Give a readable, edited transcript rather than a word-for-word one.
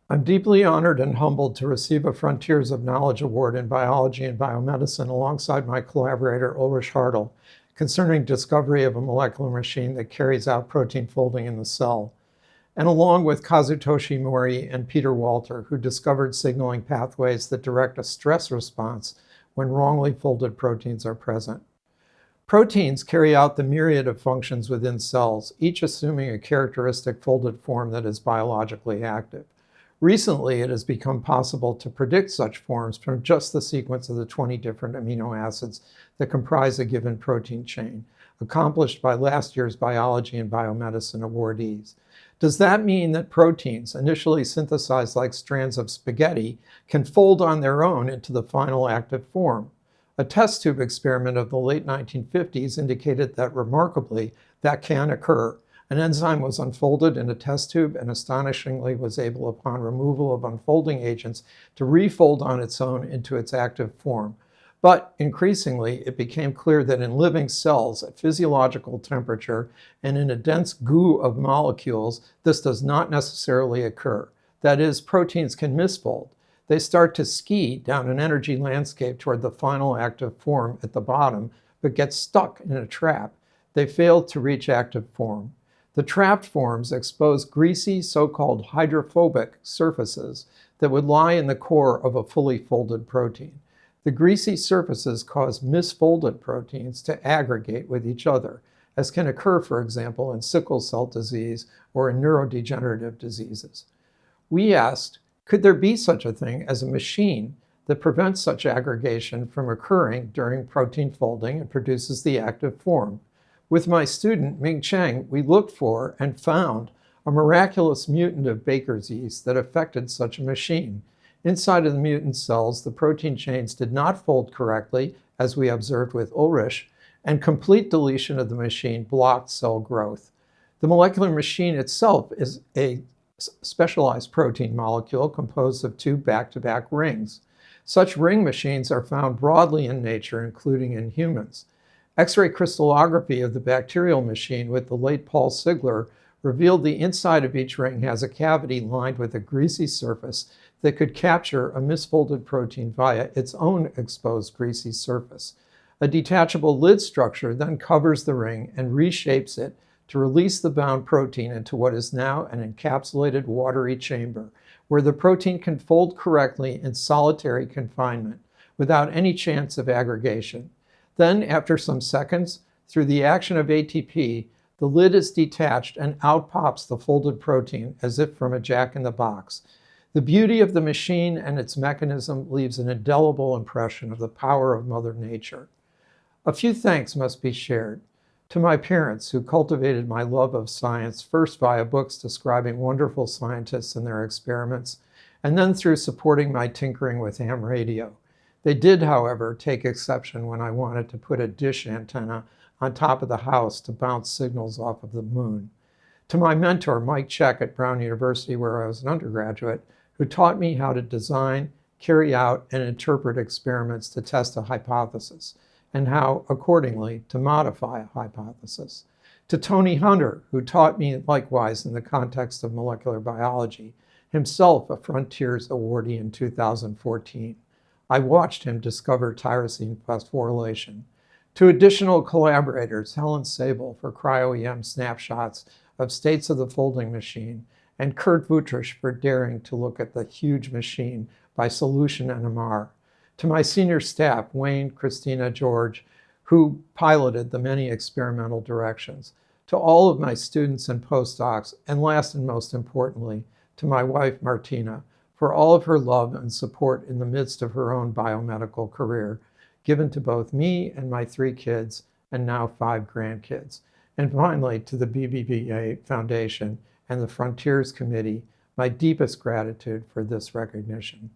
I'm deeply honored and humbled to receive a Frontiers of Knowledge Award in Biology and Biomedicine alongside my collaborator Ulrich Hartl concerning discovery of a molecular machine that carries out protein folding in the cell, and along with Kazutoshi Mori and Peter Walter, who discovered signaling pathways that direct a stress response when wrongly folded proteins are present. Proteins carry out the myriad of functions within cells, each assuming a characteristic folded form that is biologically active. Recently, it has become possible to predict such forms from just the sequence of the 20 different amino acids that comprise a given protein chain, accomplished by last year's Biology and Biomedicine awardees. Does that mean that proteins, initially synthesized like strands of spaghetti, can fold on their own into the final active form? A test tube experiment of the late 1950s indicated that, remarkably, that can occur. An enzyme was unfolded in a test tube and astonishingly was able, upon removal of unfolding agents, to refold on its own into its active form. But increasingly, it became clear that in living cells at physiological temperature and in a dense goo of molecules, this does not necessarily occur. That is, proteins can misfold. They start to ski down an energy landscape toward the final active form at the bottom, but get stuck in a trap. They fail to reach active form. The trapped forms expose greasy, so-called hydrophobic surfaces that would lie in the core of a fully folded protein. The greasy surfaces cause misfolded proteins to aggregate with each other, as can occur, for example, in sickle cell disease or in neurodegenerative diseases. We asked, could there be such a thing as a machine that prevents such aggregation from occurring during protein folding and produces the active form? With my student, Ming Cheng, we looked for and found a miraculous mutant of Baker's yeast that affected such a machine. Inside of the mutant cells, the protein chains did not fold correctly, as we observed with Ulrich, and complete deletion of the machine blocked cell growth. The molecular machine itself is a specialized protein molecule composed of two back-to-back rings. Such ring machines are found broadly in nature, including in humans. X-ray crystallography of the bacterial machine with the late Paul Sigler revealed the inside of each ring has a cavity lined with a greasy surface that could capture a misfolded protein via its own exposed greasy surface. A detachable lid structure then covers the ring and reshapes it to release the bound protein into what is now an encapsulated watery chamber, where the protein can fold correctly in solitary confinement without any chance of aggregation. Then, after some seconds, through the action of ATP, the lid is detached and out pops the folded protein as if from a jack-in-the-box. The beauty of the machine and its mechanism leaves an indelible impression of the power of Mother Nature. A few thanks must be shared. To my parents, who cultivated my love of science first via books describing wonderful scientists and their experiments, and then through supporting my tinkering with ham radio. They did, however, take exception when I wanted to put a dish antenna on top of the house to bounce signals off of the moon. To my mentor, Mike Check at Brown University, where I was an undergraduate, who taught me how to design, carry out, and interpret experiments to test a hypothesis, and how, accordingly, to modify a hypothesis. To Tony Hunter, who taught me likewise in the context of molecular biology, himself a Frontiers awardee in 2014. I watched him discover tyrosine phosphorylation. To additional collaborators, Helen Sable for cryo-EM snapshots of states of the folding machine, and Kurt Wutrich for daring to look at the huge machine by solution NMR. To my senior staff, Wayne, Christina, George, who piloted the many experimental directions. To all of my students and postdocs, and last and most importantly, to my wife, Martina, for all of her love and support in the midst of her own biomedical career, given to both me and my 3 kids, and now 5 grandkids. And finally, to the BBVA Foundation and the Frontiers Committee, my deepest gratitude for this recognition.